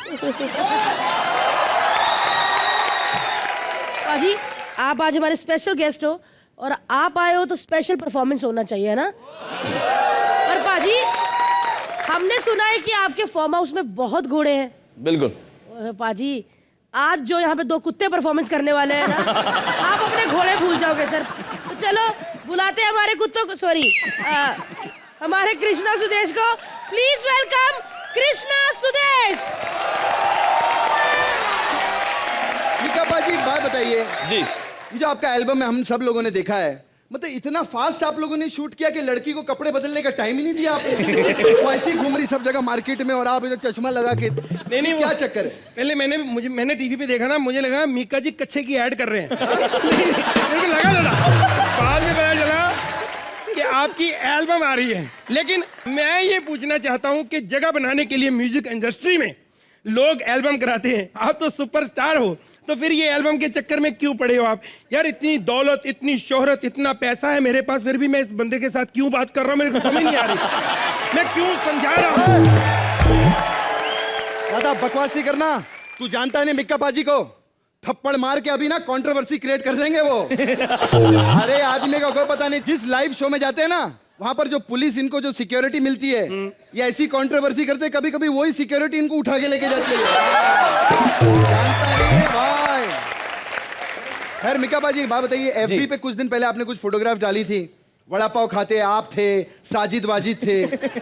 पाजी आप आज हमारे स्पेशल गेस्ट हो और आप आए हो तो स्पेशल परफॉर्मेंस होना चाहिए, है ना? पर पाजी हमने सुना है कि आपके फार्म हाउस में बहुत घोड़े हैं। बिल्कुल। पाजी आज जो यहाँ पे 2 कुत्ते परफॉर्मेंस करने वाले हैं ना, आप अपने घोड़े भूल जाओगे सर। तो चलो बुलाते हैं हमारे कुत्तों को, सॉरी हमारे कृष्णा सुदेश को। Please welcome Krishna Sudesh. मीका पाजी बात बताइए जी, ये जो आपका एल्बम है हम सब लोगों ने देखा है, मतलब इतना फास्ट आप लोगों ने शूट किया कि लड़की को कपड़े बदलने का टाइम ही नहीं दिया आपने। वो ऐसी घूम रही सब जगह मार्केट में और आप जो चश्मा लगा के, नहीं क्या चक्कर है? पहले मैंने टीवी पे देखा ना, मुझे लगा मीका जी कच्छे की ऐड कर रहे हैं। मेरे को लगा बाद में पता चला कि आपकी एल्बम आ रही है। लेकिन मैं ये पूछना चाहता हूँ कि जगह बनाने के लिए म्यूजिक इंडस्ट्री में लोग एल्बम कराते हैं, आप तो सुपरस्टार हो, तो फिर ये एल्बम के चक्कर में क्यों पड़े हो आप? यार इतनी दौलत, इतनी शोहरत, इतना पैसा है मेरे पास, फिर भी मैं इस बंदे के साथ क्यों बात कर रहा हूँ, मेरे को समझ नहीं आ रही। मैं क्यों समझा रहा हूँ? ज्यादा बकवासी करना, तू जानता है नहीं मिक्का पाजी को, थप्पड़ मार के अभी ना कंट्रोवर्सी क्रिएट कर देंगे वो। अरे आदमी का कोई पता नहीं, जिस लाइव शो में जाते हैं ना वहां पर जो पुलिस इनको जो सिक्योरिटी मिलती है, ये ऐसी कंट्रोवर्सी करते कभी कभी वही सिक्योरिटी इनको उठा के लेके जाती है। जानता नहीं है भाई। खैर मिका बाजी एक बात बताइए, एफबी पे कुछ दिन पहले आपने कुछ फोटोग्राफ डाली थी, वड़ा पाव खाते आप थे, साजिद वाजिद थे,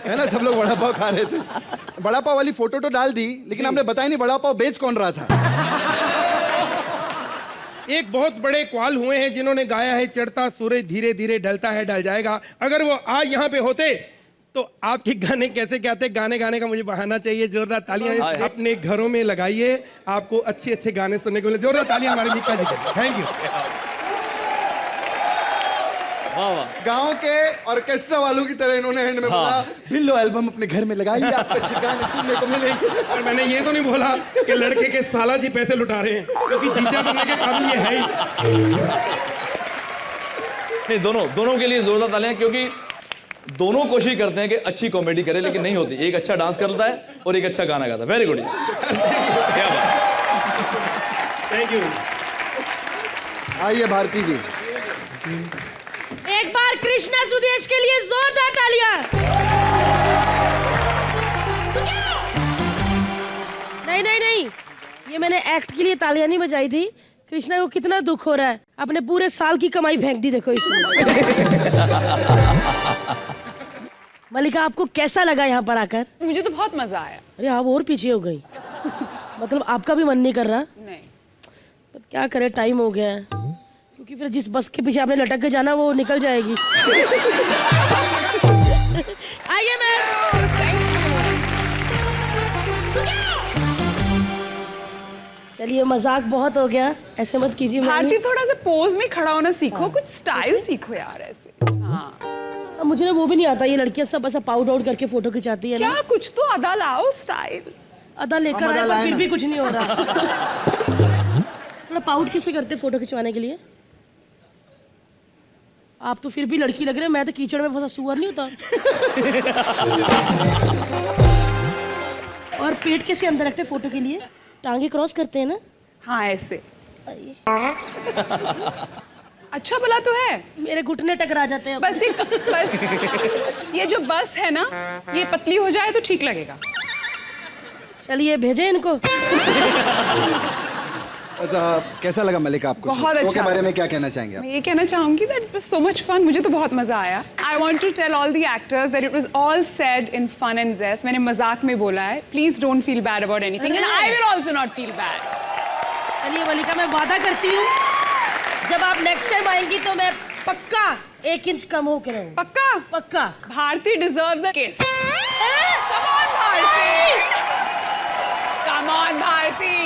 है ना, सब लोग वड़ा पाव खा रहे थे। वड़ा पाव वाली फोटो तो डाल दी, लेकिन आपने बताया नहीं वड़ा पाव बेच कौन रहा था। एक बहुत बड़े कव्वाल हुए हैं जिन्होंने गाया है चढ़ता सूरज धीरे धीरे ढलता है ढल जाएगा। अगर वो आज यहाँ पे होते तो आपके गाने कैसे गाते? गाने गाने का मुझे बहाना चाहिए। जोरदार तालियां अपने घरों में लगाइए, आपको अच्छे अच्छे गाने सुनने को मिले। जोरदार तालियां हमारे मिका जी के। Thank you. गांव के ऑर्केस्ट्रा वालों की तरह इन्होंने एंड में बोला, बिल्लो एल्बम अपने घर में लगाइए, आपको अच्छे गाने सुनने को मिलेंगे। और मैंने ये तो नहीं बोला कि लड़के के साला जी पैसे लुटा रहे हैं, क्योंकि जीजा बनने के काबिल ये है ही नहीं। दोनों के लिए जोरदार तालियां, क्योंकि दोनों कोशिश करते हैं कि अच्छी कॉमेडी करे, लेकिन नहीं होती। एक अच्छा डांस करता है और एक अच्छा गाना गाता है। Very good. क्या बात। Thank you. आइए भारती जी। एक बार कृष्णा सुदेश के लिए जोरदार तालियां। नहीं, ये मैंने एक्ट के लिए तालियां नहीं बजाई थी। कृष्णा को कितना दुख हो रहा है, अपने पूरे साल की कमाई फेंक दी देखो इसने। मलिका आपको कैसा लगा यहाँ पर आकर? मुझे तो बहुत मजा आया। अरे आप और पीछे हो गई। मतलब आपका भी मन नहीं कर रहा? नहीं, पर क्या करे, टाइम हो गया है, क्योंकि फिर जिस बस के पीछे आपने लटक के जाना वो निकल जाएगी। आइए मैम। चलिए मजाक बहुत हो गया, ऐसे मत कीजिए। भारती थोड़ा सा पोज में खड़ा होना सीखो, कुछ स्टाइल सीखो यार ऐसे। हाँ, अब मुझे ना वो भी नहीं आता, ये लड़कियां सब ऐसा पाउट आउट करके फोटो खिंचाती है ना। क्या कुछ तो अदा लाओ, स्टाइल अदा लेकर आए पर फिर भी कुछ नहीं हो रहा। थोड़ा पाउट कैसे करते फोटो खिंचवाने के लिए? आप तो फिर भी लड़की लग रहे हैं, मैं तो कीचड़ में फंसा सुअर नहीं होता। और पेट कैसे अंदर रखते फोटो के लिए? टांगे क्रॉस करते हैं ना? हाँ ऐसे। अच्छा भला तो है। मेरे घुटने टकरा जाते हैं। बस ये जो बस है ना, ये पतली हो जाए तो ठीक लगेगा। चलिए भेजें इनको। अच्छा, कैसा लगा मलिका आपको? बहुत शो के अच्छा। बारे में क्या कहना चाहेंगे आप? मैं ये कहना चाहूंगी that it was so much fun, मुझे तो बहुत मजा आया। I want to tell all the actors that it was all said in fun and zest. मैंने मजाक में बोला है। Please don't feel bad about anything and I will also not feel bad. चलिए मलिका, मैं वादा करती हूँ जब आप नेक्स्ट टाइम आएंगी तो मैं पक्का 1 इंच कम होकर रहूँ। पक्का? पक्का। Bharti deserves a kiss. Come on Bharti. Come on Bharti.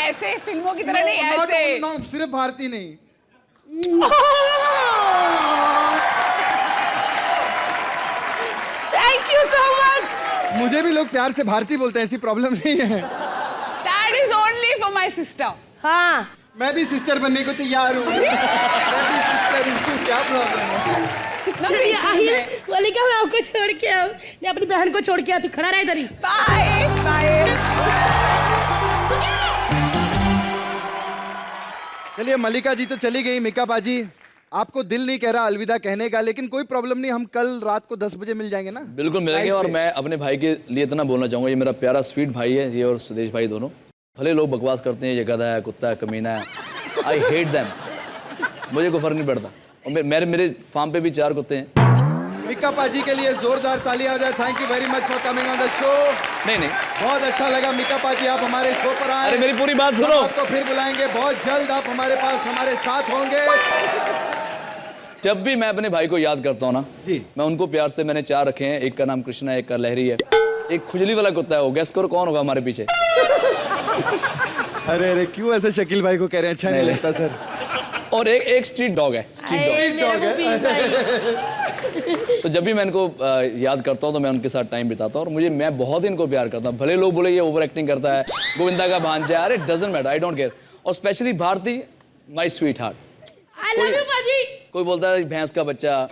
ऐसे फिल्मों की तरह नहीं, ऐसे। नो, सिर्फ भारती नहीं। Thank you so much. मुझे भी लोग प्यार से भारती बोलते हैं, ऐसी प्रॉब्लम नहीं है। That is only for my sister. हाँ, मैं भी सिस्टर बनने को तैयार हूँ। मैं भी सिस्टर हूँ, क्या प्रॉब्लम है? कितना चलिए patient आइए है। मलिका, मैं आपको छोड़ के आऊँ। मैं अपनी बहन को छोड़ के आती, खड़ा रहा इधर ही। Bye. Bye. चलिए मलिका जी तो चली गई, मिका बाजी आपको दिल नहीं कह रहा अलविदा कहने का, लेकिन कोई प्रॉब्लम नहीं, हम कल रात को 10 बजे मिल जाएंगे ना? बिल्कुल मिलेंगे। और मैं अपने भाई के लिए इतना बोलना चाहूँगा, ये मेरा प्यारा स्वीट भाई है, ये और सुदेश भाई दोनों। भले लोग बकवास करते हैं ये गधा है, कुत्ता है, कमीना है, आई हेट दैम। मुझे कोई फर्क नहीं पड़ता। और मेरे फार्म पे भी 4 कुत्ते हैं। मिका पाजी के लिए जोरदार तालियां हो जाए। Thank you very much for coming on the show. नहीं बहुत अच्छा लगा मिका पाजी आप हमारे शो पर आए। अरे मेरी पूरी बात सुनो। आपको फिर बुलाएंगे, बहुत जल्द आप हमारे पास हमारे साथ होंगे। जब भी मैं अपने भाई को याद करता हूँ ना जी, मैं उनको प्यार से, मैंने 4 रखे हैं, एक का नाम कृष्णा है, एक का लहरी है, एक खुजली वाला कुत्ता है। वो गेस करो कौन होगा हमारे पीछे? अरे क्यों ऐसे शकील भाई को कह रहे हैं? अच्छा नहीं लगता सर। और एक स्ट्रीट डॉग है। स्ट्रीट डॉग है। तो जब भी मैं इनको याद करता हूँ तो मैं उनके साथ टाइम बिताता हूँ। और मैं बहुत इनको प्यार करता हूँ। भले लोग बोले ये ओवर एक्टिंग करता है, गोविंदा का भांजा है, अरे doesn't matter, I don't care. और specially Bharti, my sweetheart. I love you पाजी। कोई बोलता है भैंस का बच्चा,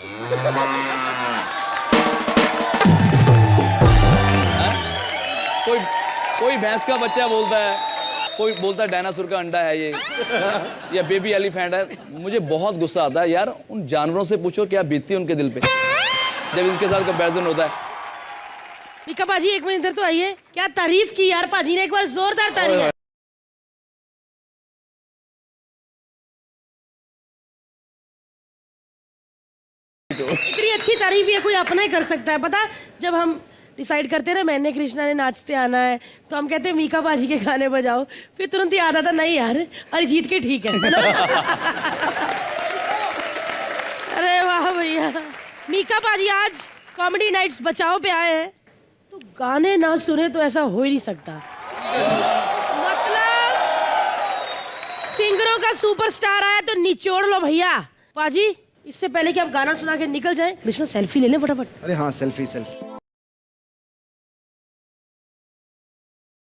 कोई भैंस का बच्चा बोलता है, कोई बोलता है डायनासोर का अंडा है ये, या बेबी एलिफेंट है। मुझे बहुत गुस्सा आता है यार, उन जानवरों से पूछो क्या बीतती है उनके दिल पे जब इनके साथ कंपैरिजन होता है। मिका पाजी 1 मिनट इधर तो आइए। क्या तारीफ की यार पाजी ने, एक बार जोरदार तारीफ। तो इतनी अच्छी तारीफ ये कोई अपना ही कर सकता है। पता है, जब हम डिसाइड करते हैं ना मैंने कृष्णा ने नाचते आना है, तो हम कहते हैं मीका बाजी के गाने बजाओ, फिर तुरंत याद आता नहीं यार अरिजीत के ठीक है ना? अरे वाह भैया, मीका बाजी आज कॉमेडी नाइट्स बचाओ पे आए हैं, तो गाने ना सुने तो ऐसा हो ही नहीं सकता। मतलब सिंगरों का सुपरस्टार आया तो निचोड़ लो भैया। पाजी, इससे पहले कि आप गाना सुना के निकल जाए, कृष्णा सेल्फी ले लें फटाफट। अरे हाँ, सेल्फी सेल्फी।